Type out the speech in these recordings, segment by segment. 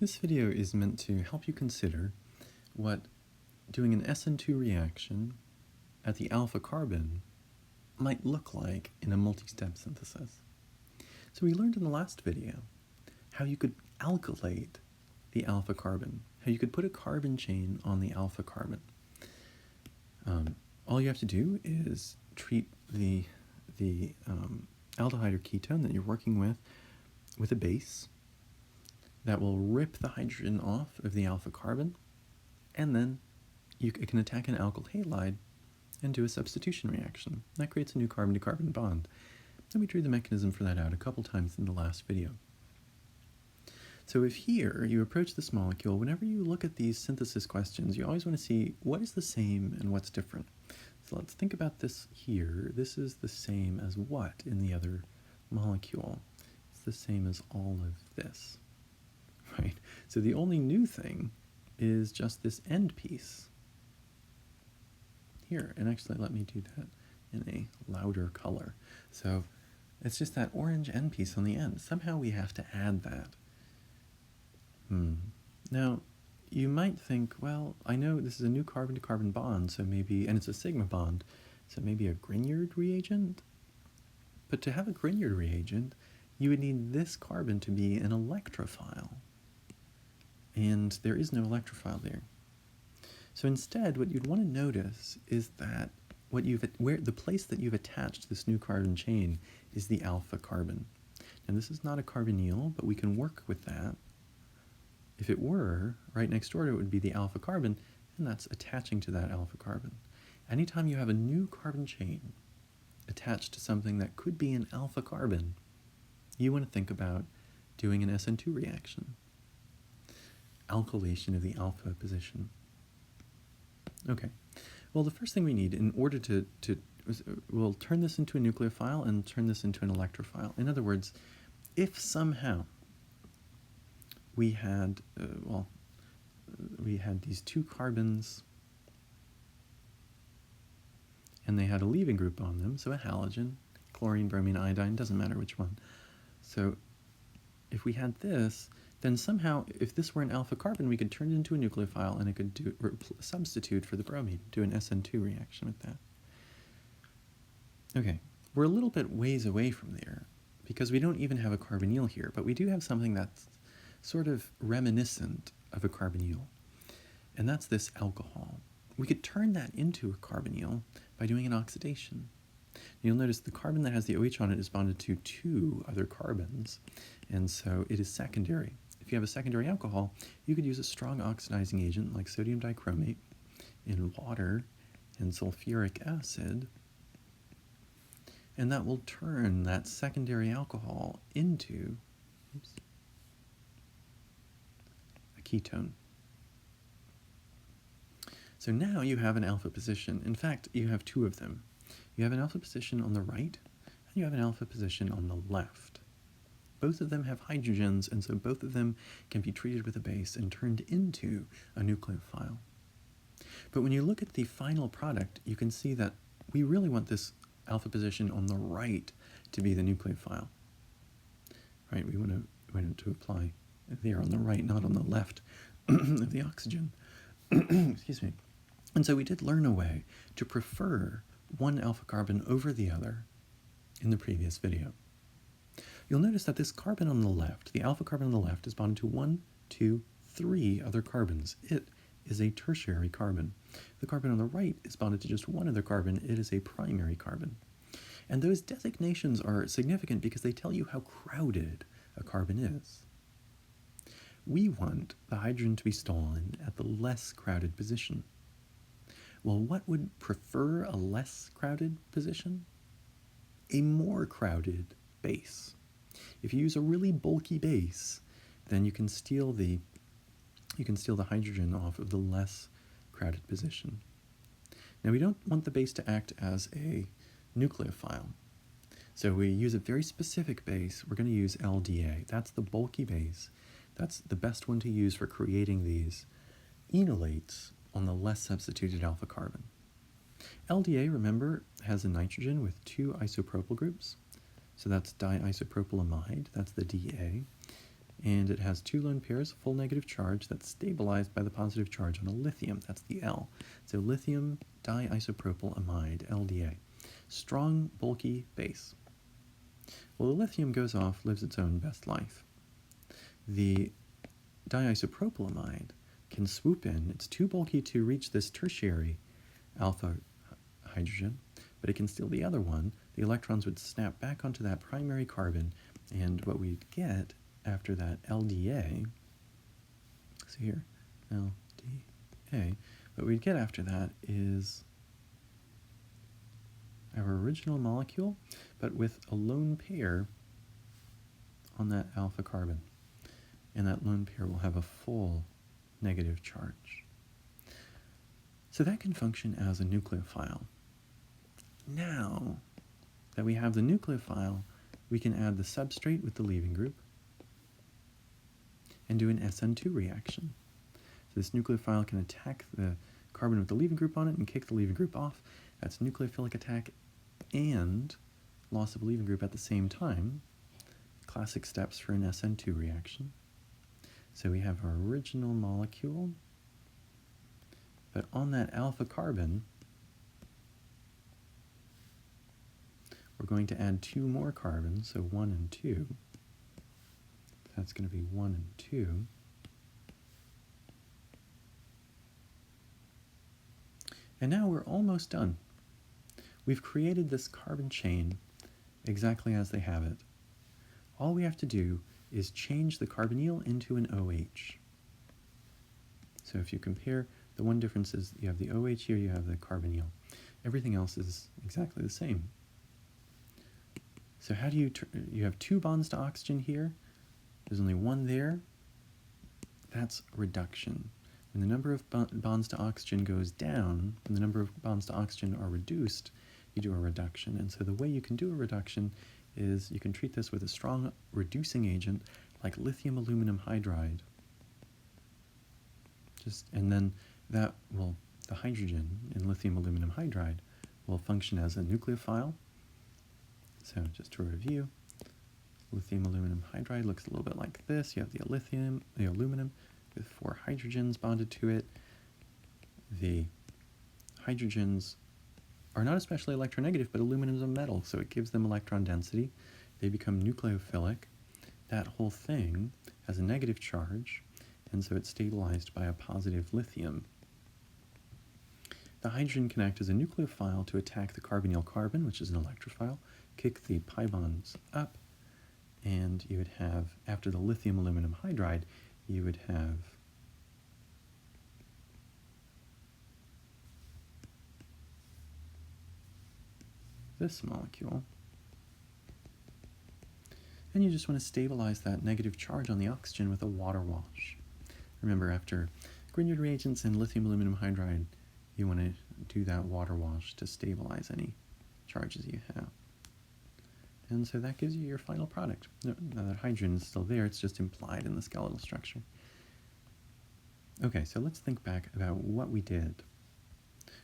This video is meant to help you consider what doing an SN2 reaction at the alpha carbon might look like in a multi-step synthesis. So we learned in the last video how you could alkylate the alpha carbon, how you could put a carbon chain on the alpha carbon. All you have to do is treat the aldehyde or ketone that you're working with a base that will rip the hydrogen off of the alpha carbon, and then you can attack an alkyl halide and do a substitution reaction. That creates a new carbon-to-carbon bond. And we drew the mechanism for that out a couple times in the last video. So if here you approach this molecule, whenever you look at these synthesis questions, you always want to see what is the same and what's different. So let's think about this here. This is the same as what in the other molecule? It's the same as all of this, right? So the only new thing is just this end piece here. And actually, let me do that in a louder color. So it's just that orange end piece on the end. Somehow we have to add that. Now, you might think, well, I know this is a new carbon-to-carbon bond, so maybe, and it's a sigma bond, so maybe a Grignard reagent? But to have a Grignard reagent, you would need this carbon to be an electrophile. And there is no electrophile there. So instead, what you'd want to notice is that the place that you've attached this new carbon chain is the alpha carbon. And this is not a carbonyl, but we can work with that. If it were, right next door to it would be the alpha carbon, and that's attaching to that alpha carbon. Anytime you have a new carbon chain attached to something that could be an alpha carbon, you want to think about doing an SN2 reaction. Alkylation of the alpha position. Okay, well, the first thing we need in order we'll turn this into a nucleophile and turn this into an electrophile. In other words, if somehow we had these two carbons and they had a leaving group on them, so a halogen, chlorine, bromine, iodine, doesn't matter which one. So if we had this, then somehow, if this were an alpha carbon, we could turn it into a nucleophile and it could substitute for the bromine, do an SN2 reaction with that. Okay, we're a little bit ways away from there because we don't even have a carbonyl here, but we do have something that's sort of reminiscent of a carbonyl, and that's this alcohol. We could turn that into a carbonyl by doing an oxidation. You'll notice the carbon that has the OH on it is bonded to two other carbons, and so it is secondary. If you have a secondary alcohol, you could use a strong oxidizing agent like sodium dichromate in water and sulfuric acid, and that will turn that secondary alcohol into a ketone. So now you have an alpha position. In fact, you have two of them. You have an alpha position on the right, and you have an alpha position on the left. Both of them have hydrogens, and so both of them can be treated with a base and turned into a nucleophile. But when you look at the final product, you can see that we really want this alpha position on the right to be the nucleophile. Right? We want to apply there on the right, not on the left of the oxygen. Excuse me. And so we did learn a way to prefer one alpha carbon over the other in the previous video. You'll notice that this carbon on the left, the alpha carbon on the left, is bonded to 1, 2, 3 other carbons. It is a tertiary carbon. The carbon on the right is bonded to just one other carbon. It is a primary carbon. And those designations are significant because they tell you how crowded a carbon is. We want the hydrogen to be stolen at the less crowded position. Well, what would prefer a less crowded position? A more crowded base. If you use a really bulky base, then you can steal the hydrogen off of the less crowded position. Now, we don't want the base to act as a nucleophile. So we use a very specific base. We're going to use LDA. That's the bulky base. That's the best one to use for creating these enolates on the less substituted alpha carbon. LDA, remember, has a nitrogen with two isopropyl groups. So that's diisopropylamide, that's the DA. and it has two lone pairs, full negative charge that's stabilized by the positive charge on a lithium. That's the L. So lithium diisopropyl amide, LDA. Strong, bulky base. Well, the lithium goes off, lives its own best life. The diisopropyl amide can swoop in. It's too bulky to reach this tertiary alpha hydrogen, but it can steal the other one. The electrons would snap back onto that primary carbon, and what we'd get after that LDA, so here, LDA, what we'd get after that is our original molecule, but with a lone pair on that alpha carbon. And that lone pair will have a full negative charge. So that can function as a nucleophile. Now that we have the nucleophile, we can add the substrate with the leaving group and do an SN2 reaction. So this nucleophile can attack the carbon with the leaving group on it and kick the leaving group off. That's nucleophilic attack and loss of leaving group at the same time. Classic steps for an SN2 reaction. So we have our original molecule, but on that alpha carbon, we're going to add two more carbons, so 1 and 2. That's going to be 1 and 2. And now we're almost done. We've created this carbon chain exactly as they have it. All we have to do is change the carbonyl into an OH. So if you compare, the one difference is you have the OH here, you have the carbonyl. Everything else is exactly the same. So how do you have two bonds to oxygen here? There's only one there. That's reduction. When the number of bonds to oxygen goes down, when the number of bonds to oxygen are reduced, you do a reduction. And so the way you can do a reduction is you can treat this with a strong reducing agent like lithium aluminum hydride. And then that will, the hydrogen in lithium aluminum hydride will function as a nucleophile. So just to review, lithium aluminum hydride looks a little bit like this. You have the aluminum with 4 hydrogens bonded to it. The hydrogens are not especially electronegative, but aluminum is a metal, so it gives them electron density. They become nucleophilic. That whole thing has a negative charge, and so it's stabilized by a positive lithium. The hydrogen can act as a nucleophile to attack the carbonyl carbon, which is an electrophile, kick the pi bonds up, and you would have, after the lithium aluminum hydride, you would have this molecule. And you just want to stabilize that negative charge on the oxygen with a water wash. Remember, after Grignard reagents and lithium aluminum hydride, you want to do that water wash to stabilize any charges you have. And so that gives you your final product. Now that hydrogen is still there, it's just implied in the skeletal structure. Okay, so let's think back about what we did.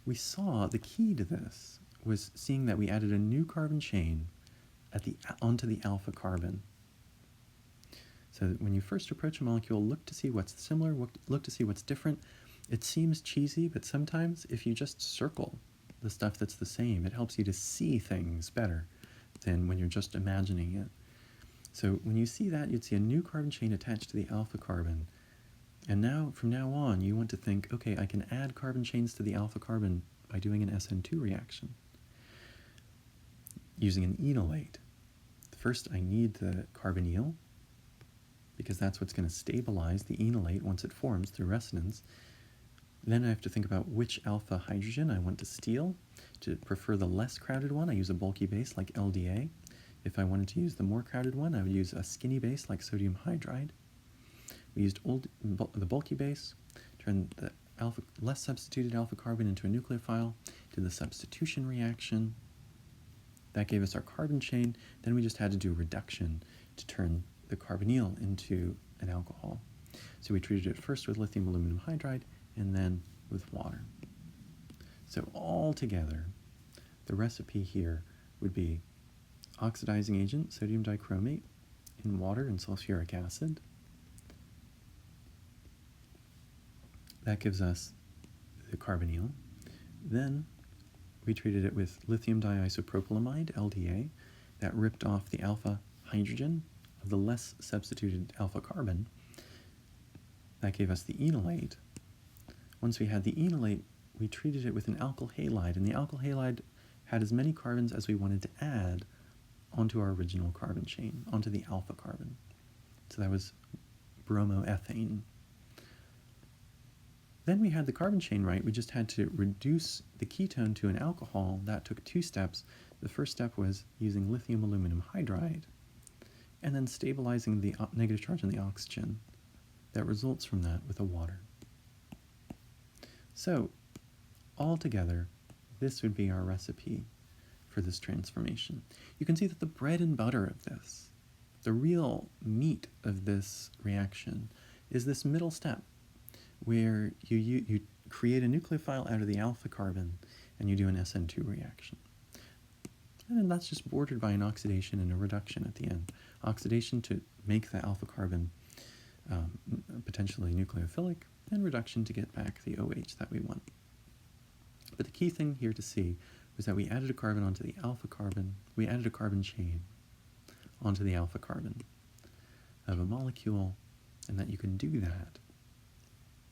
We saw the key to this was seeing that we added a new carbon chain onto the alpha carbon. So that when you first approach a molecule, look to see what's similar, look to see what's different. It seems cheesy, but sometimes if you just circle the stuff that's the same, it helps you to see things better than when you're just imagining it. So when you see that, you'd see a new carbon chain attached to the alpha carbon. And now, from now on, you want to think, okay, I can add carbon chains to the alpha carbon by doing an SN2 reaction using an enolate. First, I need the carbonyl, because that's what's going to stabilize the enolate once it forms through resonance. Then I have to think about which alpha hydrogen I want to steal. To prefer the less crowded one, I use a bulky base like LDA. If I wanted to use the more crowded one, I would use a skinny base like sodium hydride. We used the bulky base, turned the less substituted alpha carbon into a nucleophile, did the substitution reaction. That gave us our carbon chain. Then we just had to do reduction to turn the carbonyl into an alcohol. So we treated it first with lithium aluminum hydride and then with water. So all together, the recipe here would be oxidizing agent, sodium dichromate, in water and sulfuric acid, that gives us the carbonyl. Then we treated it with lithium diisopropylamide, LDA, that ripped off the alpha hydrogen of the less substituted alpha carbon. That gave us the enolate. Once we had the enolate, we treated it with an alkyl halide, and the alkyl halide had as many carbons as we wanted to add onto our original carbon chain, onto the alpha carbon. So that was bromoethane. Then we had the carbon chain right. We just had to reduce the ketone to an alcohol. That took 2 steps. The first step was using lithium aluminum hydride, and then stabilizing the negative charge on the oxygen that results from that with a water. So, altogether, this would be our recipe for this transformation. You can see that the bread and butter of this, the real meat of this reaction, is this middle step, where you create a nucleophile out of the alpha carbon and you do an SN2 reaction. And then that's just bordered by an oxidation and a reduction at the end. Oxidation to make the alpha carbon potentially nucleophilic, and reduction to get back the OH that we want. But the key thing here to see was that we added a carbon onto the alpha carbon, we added a carbon chain onto the alpha carbon of a molecule, and that you can do that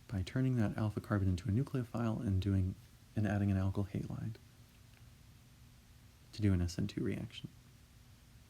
by turning that alpha carbon into a nucleophile and adding an alkyl halide to do an SN2 reaction.